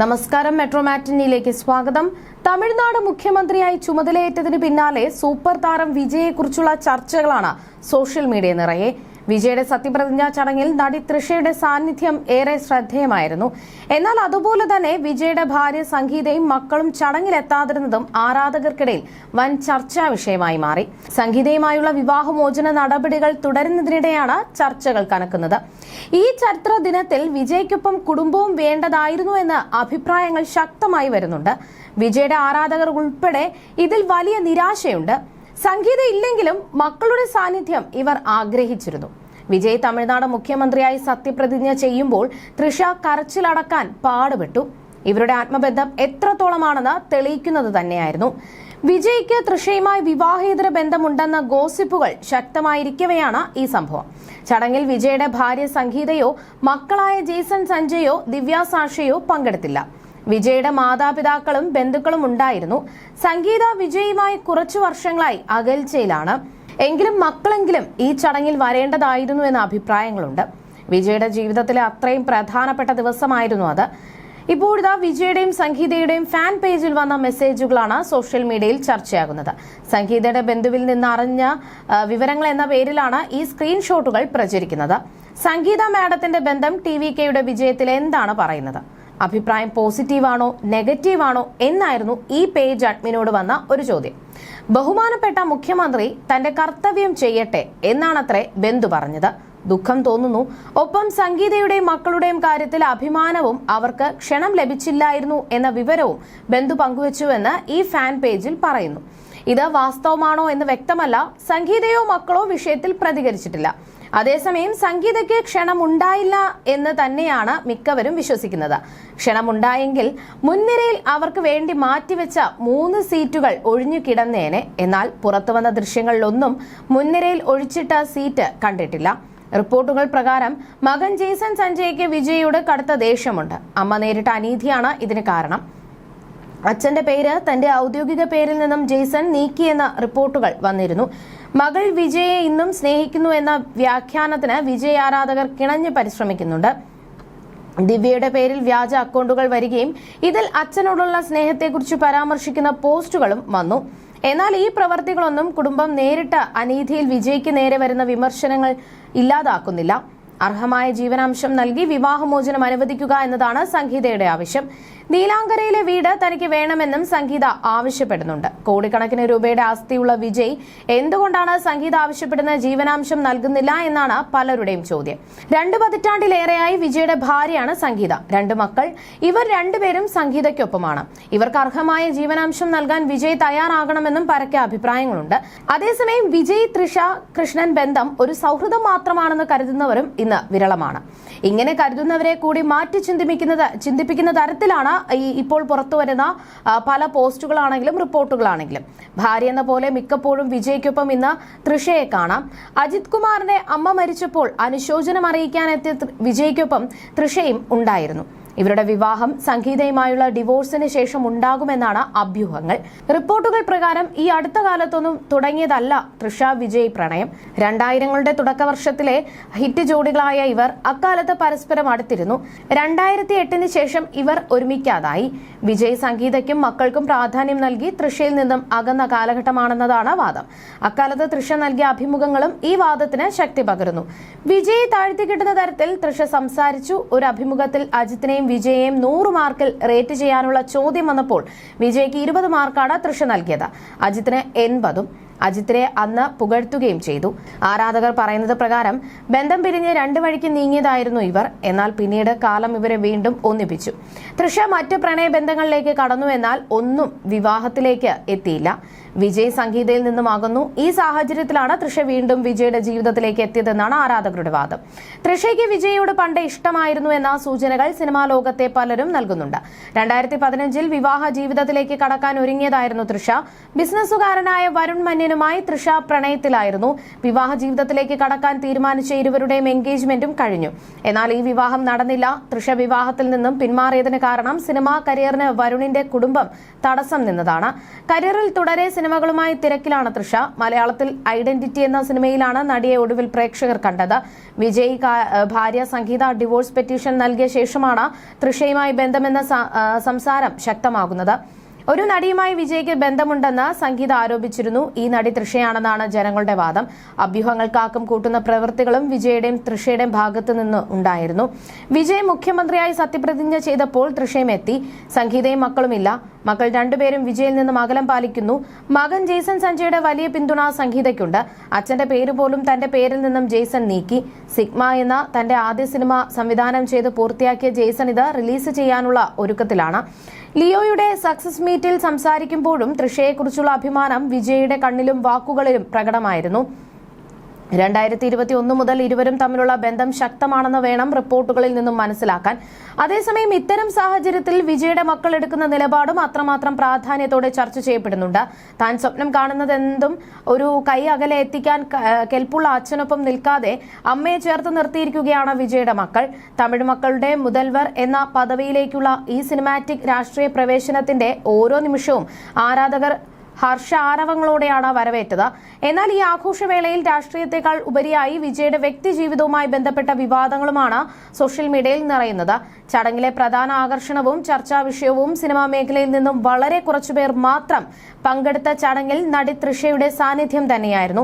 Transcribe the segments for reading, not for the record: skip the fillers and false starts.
നമസ്കാരം. മെട്രോ മാറ്റിനിയിലേക്ക് സ്വാഗതം. തമിഴ്നാട് മുഖ്യമന്ത്രിയായി ചുമതലയേറ്റതിന് പിന്നാലെ സൂപ്പർ താരം വിജയെക്കുറിച്ചുള്ള ചർച്ചകളാണ് സോഷ്യൽ മീഡിയ നിറയെ. വിജയുടെ സത്യപ്രതിജ്ഞാ ചടങ്ങിൽ നടി തൃഷയുടെ സാന്നിധ്യം ഏറെ ശ്രദ്ധേയമായിരുന്നു. എന്നാൽ അതുപോലെ തന്നെ വിജയുടെ ഭാര്യ സംഗീതയും മക്കളും ചടങ്ങിലെത്താതിരുന്നതും ആരാധകർക്കിടയിൽ വൻ ചർച്ചാ വിഷയമായി മാറി. സംഗീതയുമായുള്ള വിവാഹമോചന നടപടികൾ തുടരുന്നതിനിടെയാണ് ചർച്ചകൾ കനക്കുന്നത്. ഈ ചരിത്ര ദിനത്തിൽ വിജയ്ക്കൊപ്പം കുടുംബവും വേണ്ടതായിരുന്നു എന്ന അഭിപ്രായങ്ങൾ ശക്തമായി വരുന്നുണ്ട്. വിജയുടെ ആരാധകർ ഉൾപ്പെടെ ഇതിൽ വലിയ നിരാശയുണ്ട്. സംഗീത ഇല്ലെങ്കിലും മക്കളുടെ സാന്നിധ്യം ഇവർ ആഗ്രഹിച്ചിരുന്നു. വിജയ് തമിഴ്നാട് മുഖ്യമന്ത്രിയായി സത്യപ്രതിജ്ഞ ചെയ്യുമ്പോൾ തൃഷ കരച്ചിലടക്കാൻ പാടുപെട്ടു. ഇവരുടെ ആത്മബന്ധം എത്രത്തോളമാണെന്ന് തെളിയിക്കുന്നത് തന്നെയായിരുന്നു. വിജയ്ക്ക് തൃഷയുമായി വിവാഹേതര ബന്ധമുണ്ടെന്ന ഗോസിപ്പുകൾ ശക്തമായിരിക്കവെയാണ് ഈ സംഭവം. ചടങ്ങിൽ വിജയുടെ ഭാര്യ സംഗീതയോ മക്കളായ ജെയ്സൺ സഞ്ജയോ ദിവ്യ സാഷയോ പങ്കെടുത്തില്ല. വിജയുടെ മാതാപിതാക്കളും ബന്ധുക്കളും ഉണ്ടായിരുന്നു. സംഗീത വിജയുമായി കുറച്ചു വർഷങ്ങളായി അകൽച്ചയിലാണ്. എങ്കിലും മക്കളെങ്കിലും ഈ ചടങ്ങിൽ വരേണ്ടതായിരുന്നു എന്ന അഭിപ്രായങ്ങളുണ്ട്. വിജയുടെ ജീവിതത്തിലെ അത്രയും പ്രധാനപ്പെട്ട ദിവസമായിരുന്നു അത്. ഇപ്പോഴിതാ വിജയുടെയും സംഗീതയുടെയും ഫാൻ പേജിൽ വന്ന മെസ്സേജുകളാണ് സോഷ്യൽ മീഡിയയിൽ ചർച്ചയാകുന്നത്. സംഗീതയുടെ ബന്ധുവിൽ നിന്ന് അറിഞ്ഞ വിവരങ്ങൾ എന്ന പേരിലാണ് ഈ സ്ക്രീൻഷോട്ടുകൾ പ്രചരിക്കുന്നത്. സംഗീത മാഡത്തിന്റെ ബന്ധം TVKയുടെ വിജയത്തിൽ എന്താണ് പറയുന്നത്? അഭിപ്രായം പോസിറ്റീവാണോ നെഗറ്റീവാണോ എന്നായിരുന്നു ഈ പേജ് അഡ്മിനോട് വന്ന ഒരു ചോദ്യം. ബഹുമാനപ്പെട്ട മുഖ്യമന്ത്രി തന്റെ കർത്തവ്യം ചെയ്യട്ടെ എന്നാണത്രേ ബന്ധു പറഞ്ഞത്. ദുഃഖം തോന്നുന്നു. ഒപ്പം സംഗീതയുടെയും മക്കളുടെയും കാര്യത്തിൽ അഭിമാനവും അവർക്ക് ക്ഷണം ലഭിച്ചില്ലായിരുന്നു എന്ന വിവരവും ബന്ധു പങ്കുവച്ചുവെന്ന് ഈ ഫാൻ പേജിൽ പറയുന്നു. ഇത് വാസ്തവമാണോ എന്ന് വ്യക്തമല്ല. സംഗീതയോ മക്കളോ വിഷയത്തിൽ പ്രതികരിച്ചിട്ടില്ല. അതേസമയം സംഗീതയ്ക്ക് ക്ഷണമുണ്ടായില്ല എന്ന് തന്നെയാണ് മിക്കവരും വിശ്വസിക്കുന്നത്. ക്ഷണമുണ്ടായെങ്കിൽ മുൻനിരയിൽ അവർക്ക് വേണ്ടി മാറ്റിവെച്ച 3 സീറ്റുകൾ ഒഴിഞ്ഞു കിടന്നേനെ. എന്നാൽ പുറത്തുവന്ന ദൃശ്യങ്ങളിലൊന്നും മുൻനിരയിൽ ഒഴിച്ചിട്ട സീറ്റ് കണ്ടിട്ടില്ല. റിപ്പോർട്ടുകൾ പ്രകാരം മകൻ ജെയ്സൺ സഞ്ജയ്ക്ക് വിജയോട് കടുത്ത ദേഷ്യമുണ്ട്. അമ്മ നേരിട്ട അനീതിയാണ് ഇതിന് കാരണം. അച്ഛന്റെ പേര് തന്റെ ഔദ്യോഗിക പേരിൽ നിന്നും ജെയ്സൺ നീക്കിയെന്ന റിപ്പോർട്ടുകൾ വന്നിരുന്നു. മകൾ വിജയെ ഇന്നും സ്നേഹിക്കുന്നു എന്ന വ്യാഖ്യാനത്തിന് വിജയ് ആരാധകർ കിണഞ്ഞു പരിശ്രമിക്കുന്നുണ്ട്. ദിവ്യയുടെ പേരിൽ വ്യാജ അക്കൗണ്ടുകൾ വരികയും ഇതിൽ അച്ഛനോടുള്ള സ്നേഹത്തെക്കുറിച്ച് പരാമർശിക്കുന്ന പോസ്റ്റുകളും വന്നു. എന്നാൽ ഈ പ്രവർത്തികളൊന്നും കുടുംബം നേരിട്ട അനീതിയിൽ വിജയ്ക്ക് നേരെ വരുന്ന വിമർശനങ്ങൾ ഇല്ലാതാക്കുന്നില്ല. അർഹമായ ജീവനാംശം നൽകി വിവാഹമോചനം അനുവദിക്കുക എന്നതാണ് സംഗീതയുടെ ആവശ്യം. നീലാങ്കരയിലെ വീട് തനിക്ക് വേണമെന്നും സംഗീത ആവശ്യപ്പെടുന്നുണ്ട്. കോടിക്കണക്കിന് രൂപയുടെ ആസ്തിയുള്ള വിജയ് എന്തുകൊണ്ടാണ് സംഗീത ആവശ്യപ്പെടുന്ന ജീവനാംശം നൽകുന്നില്ല എന്നാണ് പലരുടെയും ചോദ്യം. 2 പതിറ്റാണ്ടിലേറെയായി വിജയുടെ ഭാര്യയാണ് സംഗീത. 2 മക്കൾ. ഇവർ രണ്ടുപേരും സംഗീതയ്ക്കൊപ്പമാണ്. ഇവർക്ക് അർഹമായ ജീവനാംശം നൽകാൻ വിജയ് തയ്യാറാകണമെന്നും പരക്കെ അഭിപ്രായങ്ങളുണ്ട്. അതേസമയം വിജയ് തൃഷ കൃഷ്ണൻ ബന്ധം ഒരു സൗഹൃദം മാത്രമാണെന്ന് കരുതുന്നവരും ഇന്ന് വിരളമാണ്. ഇങ്ങനെ കരുതുന്നവരെ കൂടി മാറ്റി ചിന്തിപ്പിക്കുന്ന തരത്തിലാണ് ഇപ്പോൾ പുറത്തുവരുന്ന പല പോസ്റ്റുകളാണെങ്കിലും റിപ്പോർട്ടുകളാണെങ്കിലും. ഭാര്യ എന്ന പോലെ മിക്കപ്പോഴും വിജയ്ക്കൊപ്പം ഇന്ന് തൃഷയെ കാണാം. അജിത് കുമാറിന്റെ അമ്മ മരിച്ചപ്പോൾ അനുശോചനം അറിയിക്കാനെത്തിയ വിജയ്ക്കൊപ്പം തൃഷയും ഉണ്ടായിരുന്നു. ഇവരുടെ വിവാഹം സംഗീതയുമായുള്ള ഡിവോഴ്സിന് ശേഷം ഉണ്ടാകുമെന്നാണ് അഭ്യൂഹങ്ങൾ. റിപ്പോർട്ടുകൾ പ്രകാരം ഈ അടുത്ത കാലത്തൊന്നും തുടങ്ങിയതല്ല തൃഷ വിജയ് പ്രണയം. 2000ങ്ങളുടെ തുടക്കവർഷത്തിലെ ഹിറ്റ് ജോഡികളായ ഇവർ അക്കാലത്ത് പരസ്പരം അടുത്തിരുന്നു. 2008 ശേഷം ഇവർ ഒരുമിക്കാതായി. വിജയ് സംഗീതയ്ക്കും മക്കൾക്കും പ്രാധാന്യം നൽകി തൃഷയിൽ നിന്നും അകന്ന കാലഘട്ടമാണെന്നതാണ് വാദം. അക്കാലത്ത് തൃഷ നൽകിയ അഭിമുഖങ്ങളും ഈ വാദത്തിന് ശക്തി പകരുന്നു. വിജയ് താഴ്ത്തിക്കിട്ടുന്ന തരത്തിൽ തൃഷ സംസാരിച്ചു. ഒരു അഭിമുഖത്തിൽ അജിത്തിനെയും വിജയെയും 100 മാർക്കിൽ റേറ്റ് ചെയ്യാനുള്ള ചോദ്യം വന്നപ്പോൾ വിജയ്ക്ക് 20 മാർക്കാണ് തൃഷ നൽകിയത്. അജിത്തിന് 80. അജിത്തിനെ അന്ന് പുകഴ്ത്തുകയും ചെയ്തു. ആരാധകർ പറയുന്നത് പ്രകാരം ബന്ധം പിരിഞ്ഞ് 2 വഴിക്ക് നീങ്ങിയതായിരുന്നു ഇവർ. എന്നാൽ പിന്നീട് കാലം ഇവരെ വീണ്ടും ഒന്നിപ്പിച്ചു. തൃഷ മറ്റ് പ്രണയബന്ധങ്ങളിലേക്ക് കടന്നു. എന്നാൽ ഒന്നും വിവാഹത്തിലേക്ക് എത്തിയില്ല. വിജയ് സംഗീതയിൽ നിന്നും അകന്നു. ഈ സാഹചര്യത്തിലാണ് തൃഷ വീണ്ടും വിജയുടെ ജീവിതത്തിലേക്ക് എത്തിയതെന്നാണ് ആരാധകരുടെ വാദം. തൃഷയ്ക്ക് വിജയോട് പണ്ട് ഇഷ്ടമായിരുന്നു എന്ന സൂചനകൾ സിനിമാ ലോകത്തെ പലരും നൽകുന്നുണ്ട്. 2015 വിവാഹ ജീവിതത്തിലേക്ക് കടക്കാൻ ഒരുങ്ങിയതായിരുന്നു തൃഷ. ബിസിനസ്സുകാരനായ വരുൺ മന്യനുമായി തൃഷ പ്രണയത്തിലായിരുന്നു. വിവാഹ ജീവിതത്തിലേക്ക് കടക്കാൻ തീരുമാനിച്ച ഇരുവരുടെയും എൻഗേജ്മെന്റും കഴിഞ്ഞു. എന്നാൽ ഈ വിവാഹം നടന്നില്ല. തൃഷ വിവാഹത്തിൽ നിന്നും പിന്മാറിയതിന് കാരണം സിനിമാ കരിയറിന് വരുണിന്റെ കുടുംബം തടസ്സം നിന്നതാണ്. കരിയറിൽ തുടരെ സിനിമകളുമായി തിരക്കിലാണ് തൃഷ. മലയാളത്തിൽ ഐഡന്റിറ്റി എന്ന സിനിമയിലാണ് നടിയെ ഒടുവിൽ പ്രേക്ഷകർ കണ്ടത്. വിജയ് ഭാര്യ സംഗീത ഡിവോഴ്സ് പെറ്റീഷൻ നൽകിയ ശേഷമാണ് തൃഷയുമായി ബന്ധമെന്ന സംസാരം ശക്തമാകുന്നത്. ഒരു നടിയുമായി വിജയ്ക്ക് ബന്ധമുണ്ടെന്ന് സംഗീത ആരോപിച്ചിരുന്നു. ഈ നടി തൃഷയാണെന്നാണ് ജനങ്ങളുടെ വാദം. അഭ്യൂഹങ്ങൾക്കാക്കം കൂട്ടുന്ന പ്രവൃത്തികളും വിജയുടെയും തൃഷയുടെയും ഭാഗത്തു നിന്ന് ഉണ്ടായിരുന്നു. വിജയ് മുഖ്യമന്ത്രിയായി സത്യപ്രതിജ്ഞ ചെയ്തപ്പോൾ തൃഷയും എത്തി. സംഗീതയും മക്കളുമില്ല. മക്കൾ രണ്ടുപേരും വിജയിൽ നിന്നും അകലം പാലിക്കുന്നു. മകൻ ജെയ്സൺ സഞ്ജയുടെ വലിയ പിന്തുണ സംഗീതയ്ക്കുണ്ട്. അച്ഛന്റെ പേര് പോലും തന്റെ പേരിൽ നിന്നും ജെയ്സൺ നീക്കി. സിഗ്മ എന്ന തന്റെ ആദ്യ സിനിമ സംവിധാനം ചെയ്ത് പൂർത്തിയാക്കിയ ജെയ്സൺ ഇത് റിലീസ് ചെയ്യാനുള്ള ഒരുക്കത്തിലാണ്. ലിയോയുടെ സക്സസ് മീറ്റിൽ സംസാരിക്കുമ്പോഴും തൃഷയെക്കുറിച്ചുള്ള അഭിമാനം വിജയുടെ കണ്ണിലും വാക്കുകളിലും പ്രകടമായിരുന്നു. 2021 മുതൽ ഇരുവരും തമ്മിലുള്ള ബന്ധം ശക്തമാണെന്ന് വേണം റിപ്പോർട്ടുകളിൽ നിന്നും മനസ്സിലാക്കാൻ. അതേസമയം ഇത്തരം സാഹചര്യത്തിൽ വിജയുടെ മക്കൾ എടുക്കുന്ന നിലപാടും അത്രമാത്രം പ്രാധാന്യത്തോടെ ചർച്ച ചെയ്യപ്പെടുന്നുണ്ട്. താൻ സ്വപ്നം കാണുന്നതെന്തും ഒരു കൈ അകലെ എത്തിക്കാൻ കെൽപ്പുള്ള അച്ഛനൊപ്പം നിൽക്കാതെ അമ്മയെ ചേർത്ത് നിർത്തിയിരിക്കുകയാണ് വിജയുടെ മക്കൾ. തമിഴ് മക്കളുടെ മുതൽവർ എന്ന പദവിയിലേക്കുള്ള ഈ സിനിമാറ്റിക് രാഷ്ട്രീയ പ്രവേശനത്തിന്റെ ഓരോ നിമിഷവും ആരാധകർ ഹർഷാരവങ്ങളോടെയാണ് വരവേറ്റത്. എന്നാൽ ഈ ആഘോഷവേളയിൽ രാഷ്ട്രീയത്തെക്കാൾ ഉപരിയായി വിജയുടെ വ്യക്തി ജീവിതവുമായി ബന്ധപ്പെട്ട വിവാദങ്ങളുമാണ് സോഷ്യൽ മീഡിയയിൽ നിറയുന്നത്. ചടങ്ങിലെ പ്രധാന ആകർഷണവും ചർച്ചാ വിഷയവും സിനിമാ മേഖലയിൽ നിന്നും വളരെ കുറച്ചുപേർ മാത്രം പങ്കെടുത്ത ചടങ്ങിൽ നടി തൃഷയുടെ സാന്നിധ്യം തന്നെയായിരുന്നു.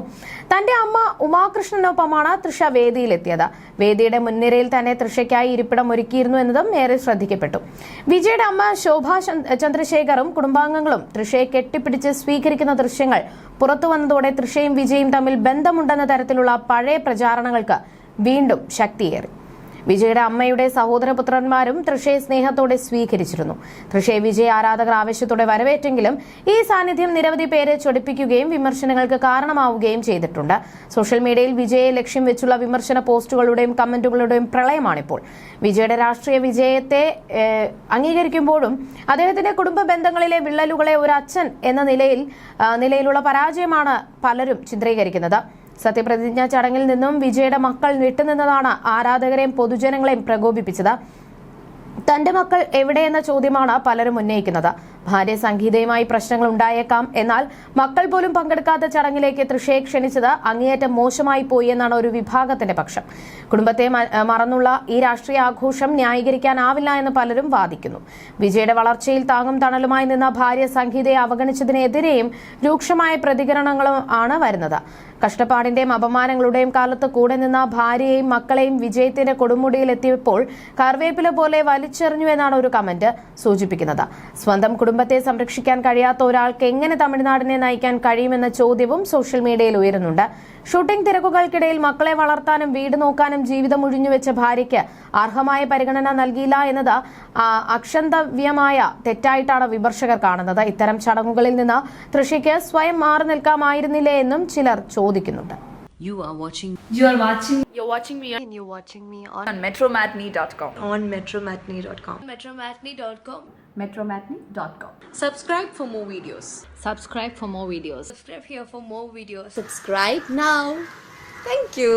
തന്റെ അമ്മ ഉമാകൃഷ്ണനൊപ്പമാണ് തൃഷ വേദിയിലെത്തിയത്. വേദിയുടെ മുൻനിരയിൽ തന്നെ തൃഷയ്ക്കായി ഇരിപ്പിടം ഒരുക്കിയിരുന്നു എന്നതും ഏറെ ശ്രദ്ധിക്കപ്പെട്ടു. വിജയുടെ അമ്മ ശോഭ ചന്ദ്രശേഖറും കുടുംബാംഗങ്ങളും തൃഷയെ കെട്ടിപ്പിടിച്ച് സ്വീകരിക്കുന്ന ദൃശ്യങ്ങൾ പുറത്തുവന്നതോടെ തൃഷയും വിജയും തമ്മിൽ ബന്ധമുണ്ടെന്ന തരത്തിലുള്ള പഴയ പ്രചാരണങ്ങൾക്ക് വീണ്ടും ശക്തിയേറി. വിജയുടെ അമ്മയുടെ സഹോദരപുത്രന്മാരും തൃഷയെ സ്നേഹത്തോടെ സ്വീകരിച്ചിരുന്നു. തൃഷയെ വിജയ് ആരാധകർ ആവേശത്തോടെ വരവേറ്റെങ്കിലും ഈ സാന്നിധ്യം നിരവധി പേരെ ചൊടിപ്പിക്കുകയും വിമർശനങ്ങൾക്ക് കാരണമാവുകയും ചെയ്തിട്ടുണ്ട്. സോഷ്യൽ മീഡിയയിൽ വിജയെ ലക്ഷ്യം വെച്ചുള്ള വിമർശന പോസ്റ്റുകളുടെയും കമന്റുകളുടെയും പ്രളയമാണിപ്പോൾ. വിജയുടെ രാഷ്ട്രീയ വിജയത്തെ അംഗീകരിക്കുമ്പോഴും അദ്ദേഹത്തിന്റെ കുടുംബ ബന്ധങ്ങളിലെ വിള്ളലുകളെ ഒരു അച്ഛൻ എന്ന നിലയിലുള്ള പരാജയമാണ് പലരും ചിത്രീകരിക്കുന്നത്. സത്യപ്രതിജ്ഞാ ചടങ്ങിൽ നിന്നും വിജയുടെ മക്കൾ വിട്ടുനിന്നതാണ് ആരാധകരെയും പൊതുജനങ്ങളെയും പ്രകോപിപ്പിച്ചത്. തന്റെ മക്കൾ എവിടെയെന്ന ചോദ്യമാണ് പലരും ഉന്നയിക്കുന്നത്. ഭാര്യ സംഗീതയുമായി പ്രശ്നങ്ങൾ ഉണ്ടായേക്കാം. എന്നാൽ മക്കൾ പോലും പങ്കെടുക്കാത്ത ചടങ്ങിലേക്ക് തൃഷയെ ക്ഷണിച്ചത് അങ്ങേയറ്റം മോശമായി പോയി എന്നാണ് ഒരു വിഭാഗത്തിന്റെ പക്ഷം. കുടുംബത്തെ മറന്നുള്ള ഈ രാഷ്ട്രീയ ആഘോഷം ന്യായീകരിക്കാനാവില്ല എന്ന് പലരും വാദിക്കുന്നു. വിജയുടെ വളർച്ചയിൽ താങ്ങും തണലുമായി നിന്ന ഭാര്യ സംഗീതയെ അവഗണിച്ചതിനെതിരെയും രൂക്ഷമായ പ്രതികരണങ്ങളും ആണ് വരുന്നത്. കഷ്ടപ്പാടിന്റെയും അപമാനങ്ങളുടെയും കാലത്ത് കൂടെ നിന്ന ഭാര്യയെയും മക്കളെയും വിജയത്തിന്റെ കൊടുമുടിയിൽ എത്തിയപ്പോൾ കറിവേപ്പില പോലെ വലിച്ചെറിഞ്ഞു എന്നാണ് ഒരു കമന്റ് സൂചിപ്പിക്കുന്നത്. സ്വന്തം കുടുംബത്തെ സംരക്ഷിക്കാൻ കഴിയാത്ത ഒരാൾക്ക് എങ്ങനെ തമിഴ്നാടിനെ നയിക്കാൻ കഴിയുമെന്ന ചോദ്യവും സോഷ്യൽ മീഡിയയിൽ ഉയരുന്നുണ്ട്. ഷൂട്ടിംഗ് തിരക്കുകൾക്കിടയിൽ മക്കളെ വളർത്താനും വീട് നോക്കാനും ജീവിതം ഒഴിഞ്ഞുവെച്ച ഭാര്യയ്ക്ക് അർഹമായ പരിഗണന നൽകിയില്ല എന്നത് അക്ഷന്തവ്യമായ തെറ്റായിട്ടാണ് വിമർശകർ കാണുന്നത്. ഇത്തരം ചടങ്ങുകളിൽ നിന്ന് തൃഷയ്ക്ക് സ്വയം മാറി നിൽക്കാമായിരുന്നില്ലേ എന്നും ചിലർ ചോദിക്കുന്നുണ്ട്. You're watching me on metromatney.com. metromatney.com. Subscribe for more videos. Subscribe for more videos. Subscribe here for more videos. Subscribe now. Thank you.